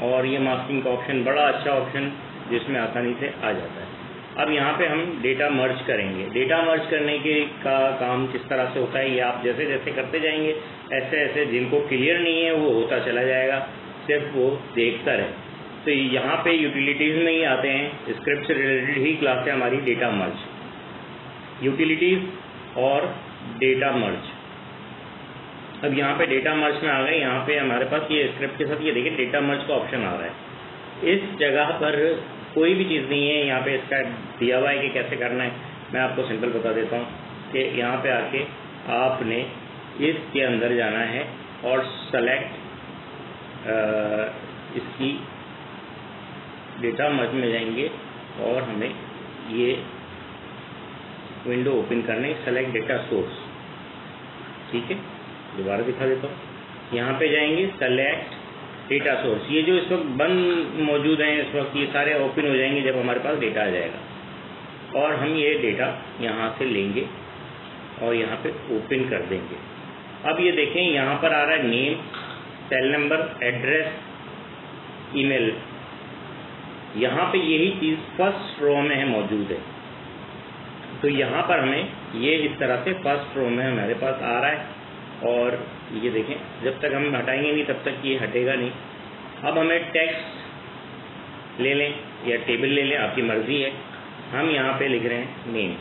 اور یہ ماسکنگ کا آپشن بڑا اچھا آپشن جس میں آسانی سے آ جاتا ہے۔ اب یہاں پہ ہم ڈیٹا مرج کریں گے۔ ڈیٹا مرج کرنے کا کام کس طرح سے ہوتا ہے یہ آپ جیسے جیسے کرتے جائیں گے ایسے ایسے جن کو کلیئر نہیں ہے وہ ہوتا چلا جائے گا، صرف وہ دیکھتا رہے۔ تو یہاں پہ یوٹیلیٹیز میں ہی آتے ہیں، اسکرپٹ سے ریلیٹڈ ہی کلاس ہے ہماری ڈیٹا مرج، یوٹیلیٹیز اور ڈیٹا مرج۔ اب یہاں پہ ڈیٹا مرج میں آ گئے، یہاں پہ ہمارے پاس یہ اسکرپٹ کے ساتھ یہ دیکھیں ڈیٹا مرج کا آپشن آ رہا ہے۔ اس جگہ پر کوئی بھی چیز نہیں ہے، یہاں پہ اس کا دیا ہوا ہے کہ کیسے کرنا ہے۔ میں آپ کو سمپل بتا دیتا ہوں کہ یہاں پہ آ کے آپ نے اس کے اندر جانا ہے اور سلیکٹ اس کی ڈیٹا مرج میں جائیں گے اور ہمیں یہ ونڈو اوپن کرنے، سلیکٹ ڈیٹا سورس، ٹھیک ہے، دوبارہ دکھا دیتا ہوں۔ یہاں پہ جائیں گے سلیکٹ ڈیٹا سورس، یہ جو اس وقت بند موجود ہیں اس وقت یہ سارے اوپن ہو جائیں گے جب ہمارے پاس ڈیٹا آ جائے گا، اور ہم یہ ڈیٹا یہاں سے لیں گے اور یہاں پہ اوپن کر دیں گے۔ اب یہ دیکھیں یہاں پر آ رہا ہے نیم، سیل نمبر، ایڈریس، ای میل، یہاں پہ یہی چیز فرسٹ رو میں ہے موجود ہے، تو یہاں پر ہمیں یہ اس طرح سے فرسٹ رو میں ہمارے پاس آ رہا ہے، اور یہ دیکھیں جب تک ہم ہٹائیں گے نہیں تب تک یہ ہٹے گا نہیں۔ اب ہمیں ٹیکسٹ لے لیں یا ٹیبل لے لیں، آپ کی مرضی ہے۔ ہم یہاں پہ لکھ رہے ہیں نیم،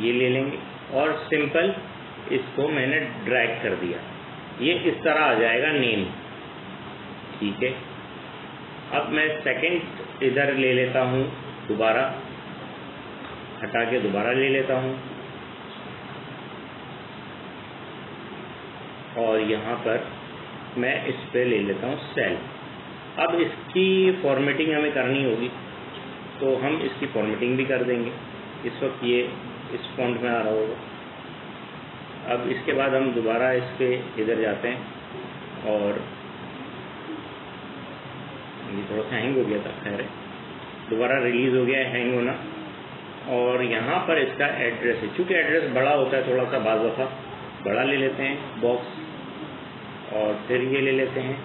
یہ لے لیں گے اور سمپل اس کو میں نے ڈریگ کر دیا، یہ اس طرح آ جائے گا نیم، ٹھیک ہے۔ اب میں سیکنڈ ادھر لے لیتا ہوں، دوبارہ ہٹا کے دوبارہ لے لیتا ہوں، اور یہاں پر میں اس پہ لے لیتا ہوں سیل۔ اب اس کی فارمیٹنگ ہمیں کرنی ہوگی تو ہم اس کی فارمیٹنگ بھی کر دیں گے۔ اس وقت یہ اس فونٹ میں آ رہا ہوگا۔ اب اس کے بعد ہم دوبارہ اس کے ادھر جاتے ہیں اور یہ تھوڑا سا ہینگ ہو گیا تھا، خیر ہے، دوبارہ ریلیز ہو گیا ہے ہینگ ہونا، اور یہاں پر اس کا ایڈریس ہے، چونکہ ایڈریس بڑا ہوتا ہے تھوڑا سا بعض دفعہ، بڑا لے لیتے ہیں باکس، اور پھر یہ لے لیتے ہیں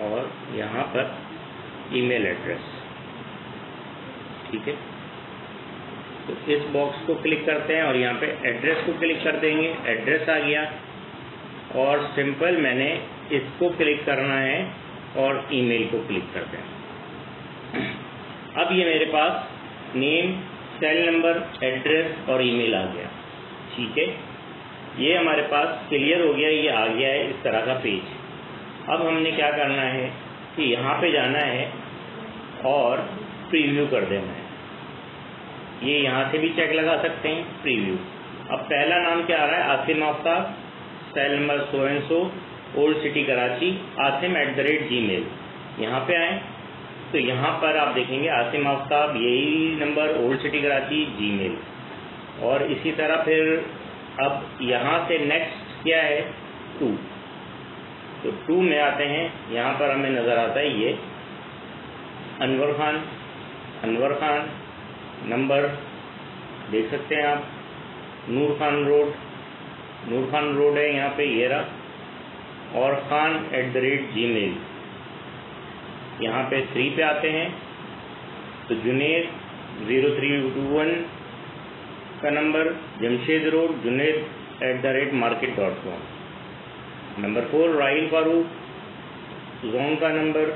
اور یہاں پر ای میل ایڈریس، ٹھیک ہے۔ تو اس باکس کو کلک کرتے ہیں اور یہاں پہ ایڈریس کو کلک کر دیں گے، ایڈریس آ گیا، اور سمپل میں نے اس کو کلک کرنا ہے اور ای میل کو کلک کر دیں۔ اب یہ میرے پاس نیم، سیل نمبر، ایڈریس اور ای میل آ گیا، ٹھیک ہے، یہ ہمارے پاس کلیئر ہو گیا، یہ آ گیا ہے اس طرح کا پیج۔ اب ہم نے کیا کرنا ہے کہ یہاں پہ جانا ہے اور پریویو کر دینا ہے، یہ یہاں سے بھی چیک لگا سکتے ہیں، پریویو۔ اب پہلا نام کیا آ رہا ہے؟ Asim Aftab, cell number so and so, old city Karachi, عاصم@gmail۔ یہاں پہ آئیں تو یہاں پر آپ دیکھیں گے عاصم آفتاب، یہی number, old city Karachi, Gmail، اور اسی طرح پھر اب یہاں سے نیکسٹ کیا ہے 2، تو 2 میں آتے ہیں، یہاں پر ہمیں نظر آتا ہے یہ انور خان، نمبر دیکھ سکتے ہیں آپ، نور خان روڈ ہے یہاں پہ، یہ رہا، اور خان@gmail، یہاں پہ 3 پہ آتے ہیں تو جنید 0321 کا number, Jamshed road, junaid@market.com، number 4 Raheel Farooq, zone کا نمبر،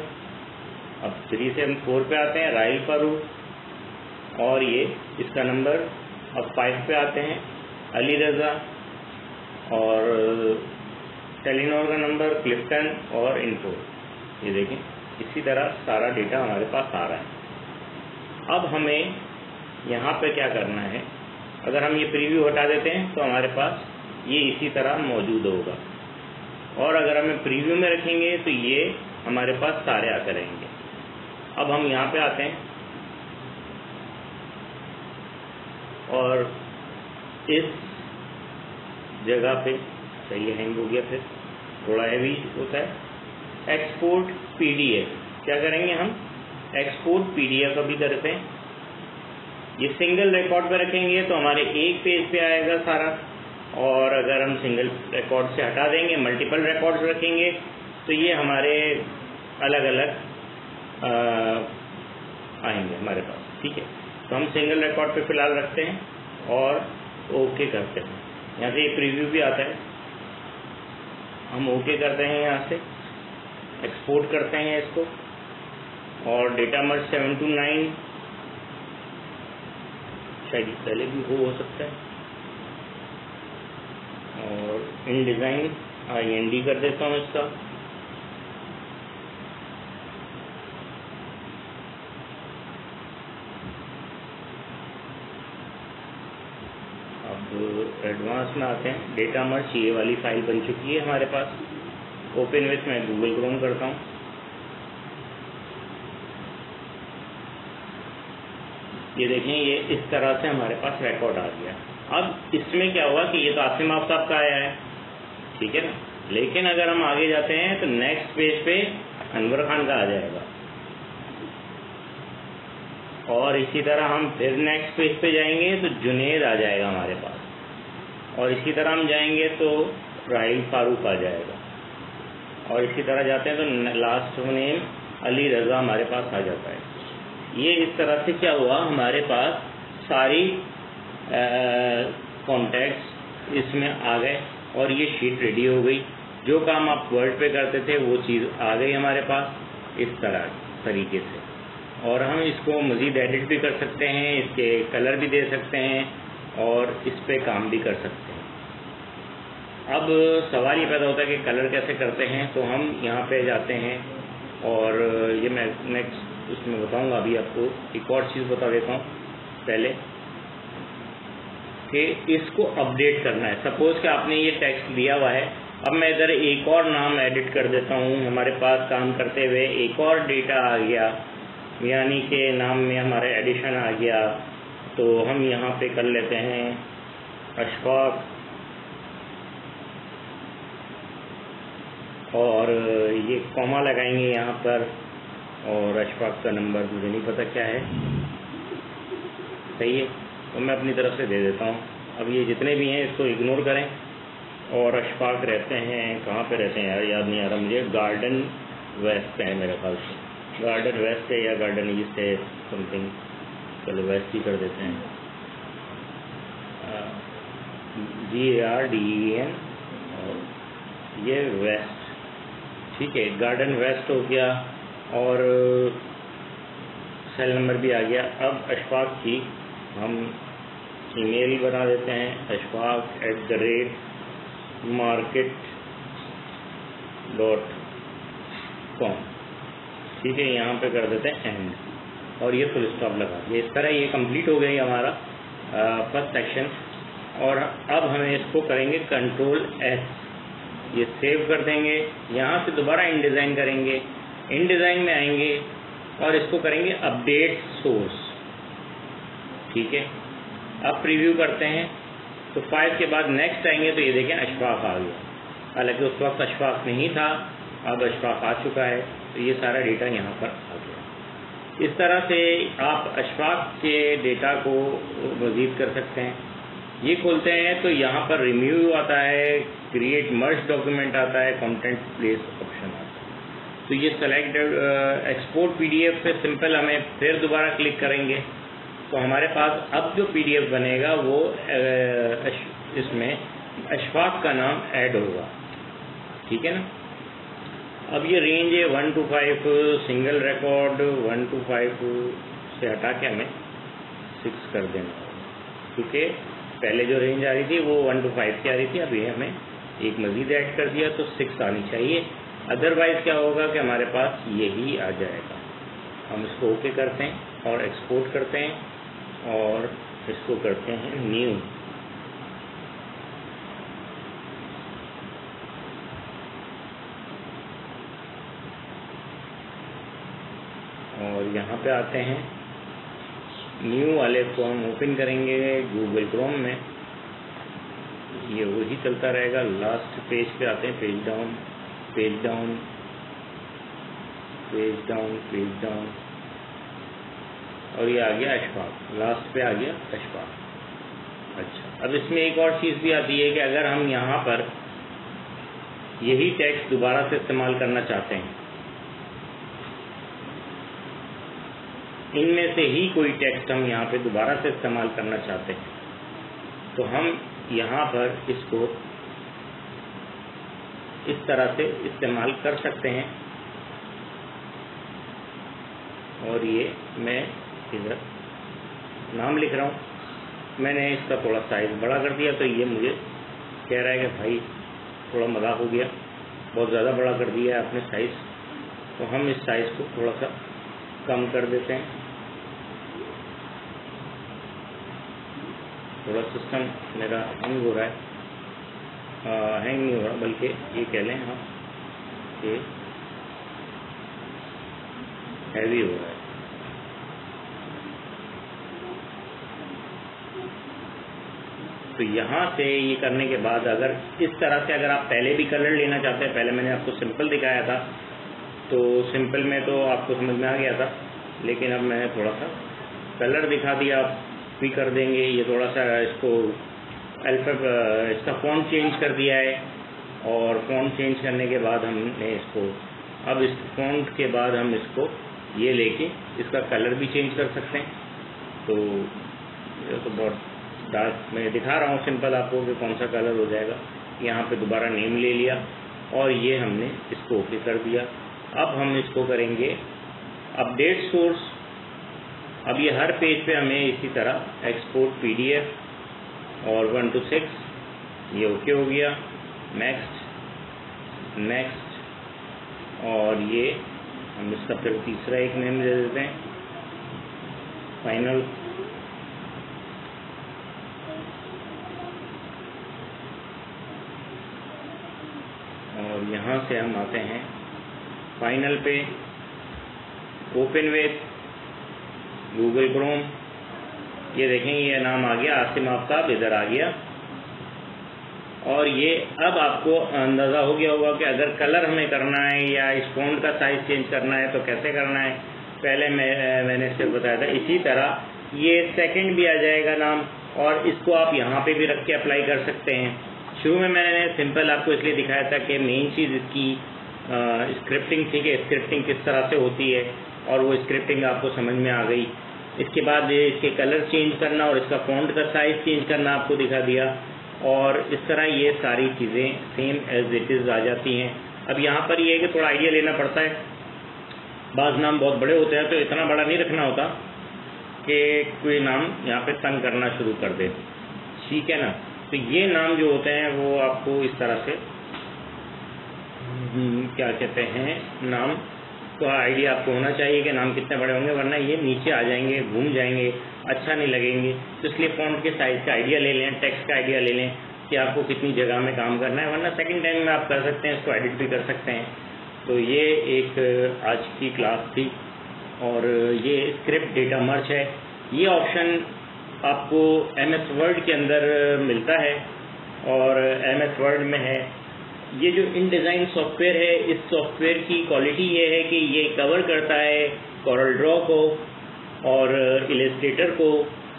اب 3 سے ہم 4 پہ آتے ہیں، راحیل فاروق، اور یہ اس کا نمبر، اب 5 پہ آتے ہیں، علی رضا، اور ٹیلینور کا نمبر، کلفٹن اور انفو، یہ دیکھیں اسی طرح سارا ڈیٹا ہمارے پاس آ رہا ہے۔ اب ہمیں یہاں پہ کیا کرنا ہے، اگر ہم یہ پریویو ہٹا دیتے ہیں تو ہمارے پاس یہ اسی طرح موجود ہوگا، اور اگر ہمیں پریویو میں رکھیں گے تو یہ ہمارے پاس سارے آتے رہیں گے۔ اب ہم یہاں پہ آتے ہیں اور اس جگہ پہ چلیے ہینگ ہو گیا، پھر تھوڑا ہیوی ہوتا ہے، ایکسپورٹ PDF، کیا کریں گے ہم ایکسپورٹ PDF ابھی کرتے ہیں۔ یہ سنگل ریکارڈ پہ رکھیں گے تو ہمارے ایک پیج پہ آئے گا سارا، اور اگر ہم سنگل ریکارڈ سے ہٹا دیں گے، ملٹیپل ریکارڈز رکھیں گے تو یہ ہمارے الگ الگ آئیں گے ہمارے پاس. ٹھیک ہے, تو ہم سنگل ریکارڈ پہ فی الحال رکھتے ہیں اور اوکے کرتے ہیں. یہاں سے ایک پریویو بھی آتا ہے, ہم اوکے کرتے ہیں, یہاں سے ایکسپورٹ کرتے ہیں اس کو, اور ڈیٹا مرج 7 to 9 شاید پہلے بھی ہو سکتا ہے, اور ان ڈیزائن IND کر دیتا ہوں اس کا. اب ایڈوانس میں آتے ہیں. ڈیٹا مرج یہ والی فائل بن چکی ہے ہمارے پاس. اوپن وتھ میں گوگل کروم کرتا ہوں. یہ دیکھیں, یہ اس طرح سے ہمارے پاس ریکارڈ آ گیا. اب اس میں کیا ہوا کہ یہ تو عاصم آفتاب کا آیا ہے, ٹھیک ہے نا, لیکن اگر ہم آگے جاتے ہیں تو نیکسٹ پیج پہ انور خان کا آ جائے گا, اور اسی طرح ہم پھر نیکسٹ پیج پہ جائیں گے تو جنید آ جائے گا ہمارے پاس, اور اسی طرح ہم جائیں گے تو راحیل فاروق آ جائے گا, اور اسی طرح جاتے ہیں تو لاسٹ نیم علی رضا ہمارے پاس آ جاتا ہے. یہ اس طرح سے کیا ہوا, ہمارے پاس ساری کانٹیکٹس اس میں آ گئے, اور یہ شیٹ ریڈی ہو گئی. جو کام آپ ورڈ پہ کرتے تھے وہ چیز آ گئی ہمارے پاس اس طریقے سے. اور ہم اس کو مزید ایڈٹ بھی کر سکتے ہیں, اس کے کلر بھی دے سکتے ہیں, اور اس پہ کام بھی کر سکتے ہیں. اب سوال یہ پیدا ہوتا ہے کہ کلر کیسے کرتے ہیں, تو ہم یہاں پہ جاتے ہیں, اور یہ میں نیکسٹ اس میں بتاؤں گا. ابھی آپ کو ایک اور چیز بتا دیتا ہوں پہلے, کہ اس کو اپڈیٹ کرنا ہے. سپوز کہ آپ نے یہ ٹیکسٹ دیا ہوا ہے, اب میں ادھر ایک اور نام ایڈٹ کر دیتا ہوں. ہمارے پاس کام کرتے ہوئے ایک اور ڈیٹا آ گیا, یعنی کہ نام میں ہمارا ایڈیشن آ گیا. تو ہم یہاں پہ کر لیتے ہیں اشفاق, اور یہ کوما لگائیں گے یہاں پر, اور اشفاق کا نمبر مجھے نہیں پتہ کیا ہے, صحیح ہے, تو میں اپنی طرف سے دے دیتا ہوں. اب یہ جتنے بھی ہیں اس کو اگنور کریں. اور اشفاق رہتے ہیں, کہاں پہ رہتے ہیں یار, یاد نہیں آ رہا مجھے, گارڈن ویسٹ ہے میرے خیال سے, گارڈن ویسٹ ہے یا گارڈن ایسٹ ہے سم تھنگ. چلو ویسٹ ہی کر دیتے ہیں, GARDEN, اور یہ ویسٹ. ٹھیک ہے, گارڈن ویسٹ ہو گیا, اور سیل نمبر بھی آ گیا. اب اشفاق کی ہم ای میل بنا دیتے ہیں, ashfaq@market.com. ٹھیک ہے, یہاں پہ کر دیتے ہیں اینڈ, اور یہ فل اسٹاپ لگا دیا. اس طرح یہ کمپلیٹ ہو گئی ہمارا فرسٹ سیکشن. اور اب ہمیں اس کو کریں گے Ctrl+S, یہ سیو کر دیں گے. یہاں سے دوبارہ ان ڈیزائن کریں گے, ان ڈیزائن میں آئیں گے, اور اس کو کریں گے اپڈیٹ سورس. ٹھیک ہے, اب پریویو کرتے ہیں تو 5 کے بعد نیکسٹ آئیں گے تو یہ دیکھیں اشفاق آ گیا. حالانکہ اس وقت اشفاق نہیں تھا, اب اشفاق آ چکا ہے, تو یہ سارا ڈیٹا یہاں پر آ گیا. اس طرح سے آپ اشفاق کے ڈیٹا کو مزید کر سکتے ہیں. یہ کھولتے ہیں تو یہاں پر ریمیو آتا ہے, کریٹ مرج ڈاکیومنٹ آتا ہے, کنٹینٹ پلیس آپشن آتا ہے. تو یہ سلیکٹ ایکسپورٹ PDF پہ سمپل ہمیں پھر دوبارہ کلک کریں گے تو ہمارے پاس اب جو PDF بنے گا وہ اس میں اشفاق کا نام ایڈ ہوگا. ٹھیک ہے نا. اب یہ رینج ہے 1 to 5, سنگل ریکارڈ 1 to 5 سے ہٹا کے ہمیں 6 کر دینا, کیونکہ پہلے جو رینج آ رہی تھی وہ 1 to 5 کی آ رہی تھی. اب یہ ہمیں ایک مزید ایڈ کر دیا تو 6 آنی چاہیے. ادروائز کیا ہوگا کہ ہمارے پاس یہی آ جائے گا. ہم اس کو اوکے کرتے ہیں اور ایکسپورٹ کرتے ہیں, اور اس کو کرتے ہیں نیو. اور یہاں پہ آتے ہیں, نیو والے کو ہم اوپن کریں گے گوگل کروم میں. یہ وہی چلتا رہے گا. لاسٹ پیج پہ آتے ہیں, page down, page down, page down, page down, اور یہ آ گیا اشفاق. لاسٹ پہ آ گیا اشفاق. اچھا, اب اس میں ایک اور چیز بھی آتی ہے کہ اگر ہم یہاں پر یہی ٹیکسٹ دوبارہ سے استعمال کرنا چاہتے ہیں، ان میں سے ہی کوئی ٹیکسٹ ہم یہاں پہ دوبارہ سے استعمال کرنا چاہتے ہیں، تو ہم یہاں پر اس کو اس طرح سے استعمال کر سکتے ہیں. اور یہ میں ادھر نام لکھ رہا ہوں، میں نے اس کا تھوڑا سائز بڑا کر دیا، تو یہ مجھے کہہ رہا ہے کہ بھائی تھوڑا مذاق ہو گیا، بہت زیادہ بڑا کر دیا ہے آپ نے سائز. تو ہم اس سائز کو تھوڑا سا کم کر دیتے ہیں. تھوڑا سسٹم میرا ہینگ ہو رہا ہے، ہینگ نہیں ہو رہا بلکہ یہ کہہ لیں ہاں کہ ہیوی ہو رہا ہے. تو یہاں سے یہ کرنے کے بعد اگر اس طرح سے اگر آپ پہلے بھی کلر لینا چاہتے ہیں، پہلے میں نے آپ کو سمپل دکھایا تھا تو سمپل میں تو آپ کو سمجھ میں آ گیا تھا، لیکن اب میں نے تھوڑا سا کلر دکھا دیا. آپ بھی کر دیں گے، یہ تھوڑا سا اس کو اس کا فونٹ چینج کر دیا ہے، اور فونٹ چینج کرنے کے بعد ہم نے اس کو اب اس فونٹ کے بعد ہم اس کو یہ لے کے اس کا کلر بھی چینج کر سکتے ہیں. تو یہ تو بہت ڈارک میں دکھا رہا ہوں سمپل آپ کو کہ کون سا کلر ہو جائے گا. یہاں پہ دوبارہ نیم لے لیا اور یہ ہم نے اس کو اوکے کر دیا. اب ہم اس کو کریں گے اپڈیٹ سورس. اب یہ ہر پیج پہ ہمیں اسی طرح ایکسپورٹ PDF اور 1 to 6 یہ اوکے ہو گیا. نیکسٹ نیکسٹ، اور یہ ہم اس کا پھر تیسرا ایک نیم دے دیتے ہیں فائنل. اور یہاں سے ہم آتے ہیں فائنل پہ، اوپن وتھ گوگل کروم. یہ دیکھیں یہ نام آ گیا، عاصم آفتاب ادھر آ گیا. اور یہ اب آپ کو اندازہ ہو گیا ہوگا کہ اگر کلر ہمیں کرنا ہے یا اس فونٹ کا سائز چینج کرنا ہے تو کیسے کرنا ہے. پہلے میں نے صرف بتایا تھا. اسی طرح یہ سیکنڈ بھی آ جائے گا نام، اور اس کو آپ یہاں پہ بھی رکھ کے اپلائی کر سکتے ہیں. شروع میں نے سمپل آپ کو اس لیے دکھایا تھا کہ مین چیز اس کی اسکرپٹنگ تھی کہ اسکرپٹنگ کس طرح سے ہوتی ہے، اور وہ اسکرپٹنگ آپ کو سمجھ میں آ گئی. اس کے بعد اس کے کلر چینج کرنا اور اس کا فونٹ کا سائز چینج کرنا آپ کو دکھا دیا. اور اس طرح یہ ساری چیزیں سیم ایز اٹ از آ جاتی ہیں. اب یہاں پر یہ ہے کہ تھوڑا آئیڈیا لینا پڑتا ہے. بعض نام بہت بڑے ہوتے ہیں تو اتنا بڑا نہیں رکھنا ہوتا کہ کوئی نام یہاں پہ تنگ کرنا شروع کر دے. ٹھیک ہے نا. تو یہ نام جو ہوتے ہیں وہ آپ کو اس طرح سے کیا کہتے ہیں، نام تو آئیڈیا آپ کو ہونا چاہیے کہ نام کتنے بڑے ہوں گے، ورنہ یہ نیچے آ جائیں گے، گھوم جائیں گے، اچھا نہیں لگیں گے. تو اس لیے فونٹ کے سائز کا آئیڈیا لے لیں، ٹیکسٹ کا آئیڈیا لے لیں کہ آپ کو کتنی جگہ میں کام کرنا ہے، ورنہ سیکنڈ ٹائم میں آپ کر سکتے ہیں، اس کو ایڈٹ بھی کر سکتے ہیں. تو یہ ایک آج کی کلاس تھی. اور یہ اسکرپٹ ڈیٹا مرج ہے. یہ آپشن آپ کو MS Word کے اندر ملتا ہے اور MS Word میں ہے. یہ جو ان ڈیزائن سافٹ ویئر ہے، اس سافٹ ویئر کی کوالٹی یہ ہے کہ یہ کور کرتا ہے کورل ڈرا کو اور السٹریٹر کو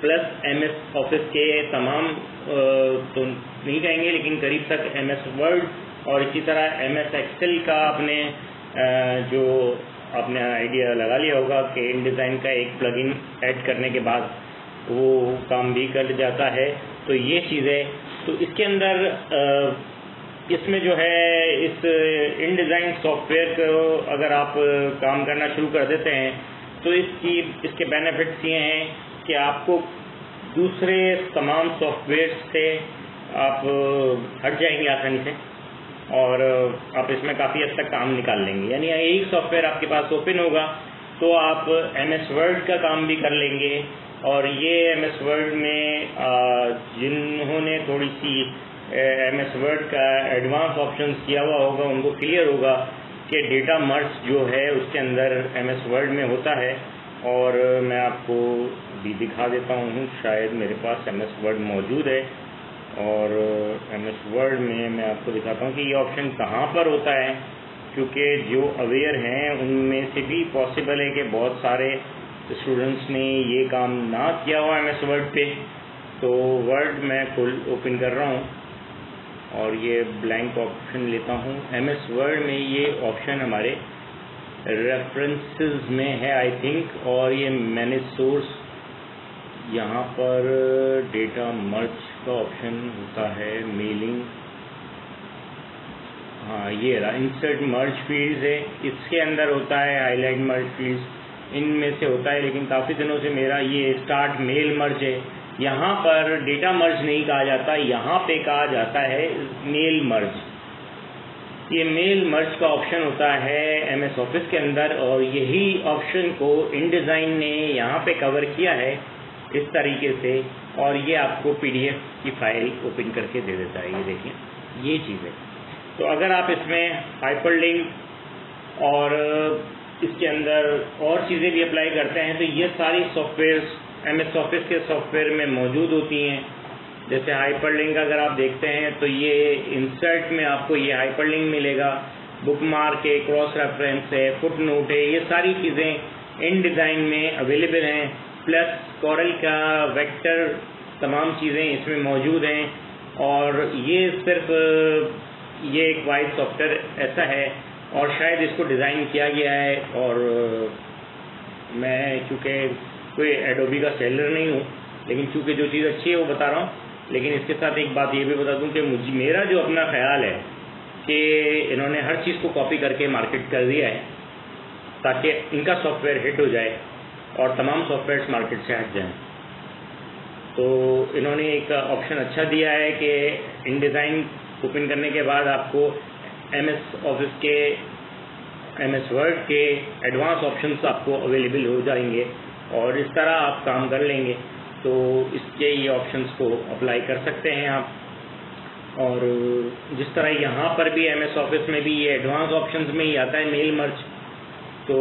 پلس MS آفس کے تمام تو نہیں کہیں گے لیکن قریب تک MS Word، اور اسی طرح MS Excel کا آپ نے جو آپ نے آئیڈیا لگا لیا ہوگا کہ ان ڈیزائن کا ایک پلگ ان ایڈ کرنے کے بعد وہ کام بھی کر جاتا ہے. تو یہ چیزیں تو اس کے اندر اس میں جو ہے اس ان ڈیزائن سافٹ ویئر کو اگر آپ کام کرنا شروع کر دیتے ہیں تو اس کے بینیفٹس یہ ہیں کہ آپ کو دوسرے تمام سافٹ ویئر سے آپ ہٹ جائیں گے آسانی سے، اور آپ اس میں کافی حد تک کام نکال لیں گے. یعنی ایک سافٹ ویئر آپ کے پاس اوپن ہوگا تو آپ MS Word کا کام بھی کر لیں گے. اور یہ MS Word میں جنہوں نے تھوڑی سی MS Word کا ایڈوانس آپشنز کیا ہوا ہوگا ان کو کلیئر ہوگا کہ ڈیٹا مرج جو ہے اس کے اندر MS Word میں ہوتا ہے. اور میں آپ کو بھی دکھا دیتا ہوں، شاید میرے پاس MS Word موجود ہے، اور MS Word میں آپ کو دکھاتا ہوں کہ یہ آپشن کہاں پر ہوتا ہے، کیونکہ جو اویئر ہیں ان میں سے بھی پاسبل ہے کہ بہت سارے اسٹوڈنٹس نے یہ کام نہ کیا ہوا MS Word پہ. تو ورڈ میں اوپن کر رہا ہوں اور یہ بلینک آپشن لیتا ہوں. ایم ایس ورڈ میں یہ آپشن ہمارے ریفرنسز میں ہے آئی تھنک, اور یہ مینیج سورس, یہاں پر ڈیٹا مرج کا آپشن ہوتا ہے, میلنگ, ہاں یہ رہا, انسرٹ مرج فیلڈز ہے, اس کے اندر ہوتا ہے ہائی لائٹ مرج فیلڈز, ان میں سے ہوتا ہے. لیکن کافی دنوں سے میرا یہ اسٹارٹ میل مرج ہے, یہاں پر ڈیٹا مرج نہیں کہا جاتا, یہاں پہ کہا جاتا ہے میل مرج. یہ میل مرج کا آپشن ہوتا ہے ایم ایس آفس کے اندر, اور یہی آپشن کو ان ڈیزائن نے یہاں پہ کور کیا ہے اس طریقے سے, اور یہ آپ کو پی ڈی ایف کی فائل اوپن کر کے دے دیتا ہے. یہ دیکھیں یہ چیز ہے. تو اگر آپ اس میں ہائپر لنک اور اس کے اندر اور چیزیں بھی اپلائی کرتے ہیں تو یہ ساری softwares M S office کے سافٹ ویئر میں موجود ہوتی ہیں. جیسے ہائپر لنک اگر آپ دیکھتے ہیں تو یہ انسرٹ میں آپ کو یہ ہائپر لنک ملے گا, بک مارک ہے, کراس ریفرنس ہے, فٹ نوٹ ہے, یہ ساری چیزیں ان ڈیزائن میں اویلیبل ہیں. پلس کورل کا ویکٹر, تمام چیزیں اس میں موجود ہیں. اور یہ صرف یہ ایک واحد سافٹ ویئر ایسا ہے, اور شاید اس کو ڈیزائن کیا گیا ہے, اور میں چونکہ کوئی ایڈوبی کا سیلر نہیں ہوں, لیکن چونکہ جو چیز اچھی ہے وہ بتا رہا ہوں. لیکن اس کے ساتھ ایک بات یہ بھی بتا دوں کہ میرا جو اپنا خیال ہے کہ انہوں نے ہر چیز کو کاپی کر کے مارکیٹ کر دیا ہے تاکہ ان کا سافٹ ویئر ہٹ ہو جائے اور تمام سافٹ ویئرس مارکیٹ سے ہٹ جائیں. تو انہوں نے ایک آپشن اچھا دیا ہے کہ ان ڈیزائن اوپن کرنے کے بعد آپ کو ایم ایس آفس کے, ایم ایس ورڈ کے ایڈوانس آپشنس آپ کو اویلیبل ہو جائیں گے, اور اس طرح آپ کام کر لیں گے. تو اس کے یہ آپشنس کو اپلائی کر سکتے ہیں آپ. اور جس طرح یہاں پر بھی ایم ایس آفس میں بھی یہ ایڈوانس آپشنز میں ہی آتا ہے میل مرج, تو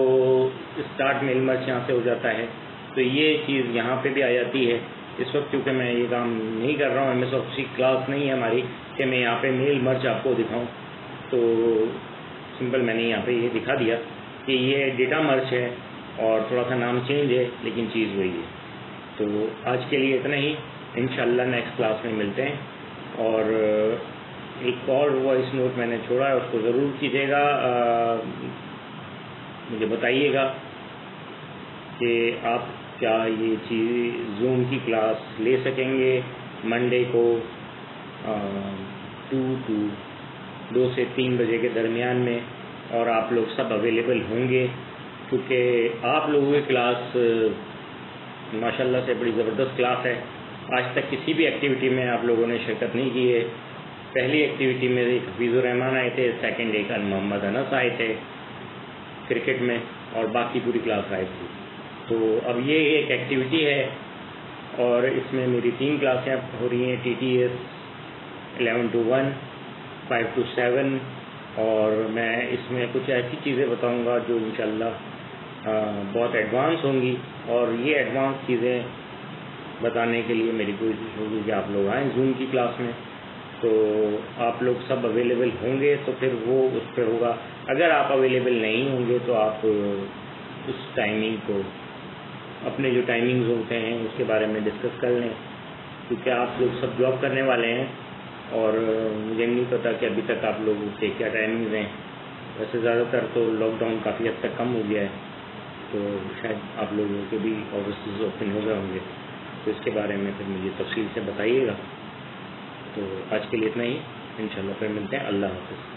اسٹارٹ میل مرج یہاں سے ہو جاتا ہے. تو یہ چیز یہاں پہ بھی آ جاتی ہے. اس وقت کیونکہ میں یہ کام نہیں کر رہا ہوں, ایم ایس آفس کی کلاس نہیں ہے ہماری کہ میں یہاں پہ میل مرج آپ کو دکھاؤں, تو سمپل میں نے یہاں پہ یہ دکھا دیا کہ یہ ڈیٹا مرج ہے اور تھوڑا سا نام چینج ہے, لیکن چیز وہی ہے. تو آج کے لیے اتنا ہی, انشاءاللہ نیکسٹ کلاس میں ملتے ہیں. اور ایک اور وائس نوٹ میں نے چھوڑا ہے, اس کو ضرور کیجیے گا, مجھے بتائیے گا کہ آپ کیا یہ چیز زوم کی کلاس لے سکیں گے منڈے کو 2 سے 3 بجے کے درمیان میں, اور آپ لوگ سب اویلیبل ہوں گے, کیونکہ آپ لوگوں کی کلاس ماشاءاللہ سے بڑی زبردست کلاس ہے. آج تک کسی بھی ایکٹیویٹی میں آپ لوگوں نے شرکت نہیں کی ہے. پہلی ایکٹیویٹی میں ایک حفیظ الرحمان آئے تھے, سیکنڈ ایک محمد انس آئے تھے کرکٹ میں, اور باقی پوری کلاس آئی تھی. تو اب یہ ایک ایکٹیویٹی ہے, اور اس میں میری 3 کلاسیں ہو رہی ہیں, T T S 11 to 1, 5 to 7, اور میں اس میں کچھ ایسی چیزیں بتاؤں گا جو انشاءاللہ بہت ایڈوانس ہوں گی. اور یہ ایڈوانس چیزیں بتانے کے لیے میری کوشش ہوگی کہ آپ لوگ آئیں زوم کی کلاس میں. تو آپ لوگ سب اویلیبل ہوں گے تو پھر وہ اس پہ ہوگا. اگر آپ اویلیبل نہیں ہوں گے تو آپ اس ٹائمنگ کو, اپنے جو ٹائمنگز ہوتے ہیں اس کے بارے میں ڈسکس کر لیں, کیونکہ آپ لوگ سب جاب کرنے والے ہیں, اور مجھے نہیں پتا کہ ابھی تک آپ لوگوں کے کیا ٹائمنگز ہیں. ویسے زیادہ تر تو لاک ڈاؤن کافی حد تک کم ہو گیا ہے, تو شاید آپ لوگوں کے بھی آفیسز اوپن ہو گئے ہوں گے, تو اس کے بارے میں پھر مجھے تفصیل سے بتائیے گا. تو آج کے لیے اتنا ہی, انشاءاللہ پھر ملتے ہیں. اللہ حافظ.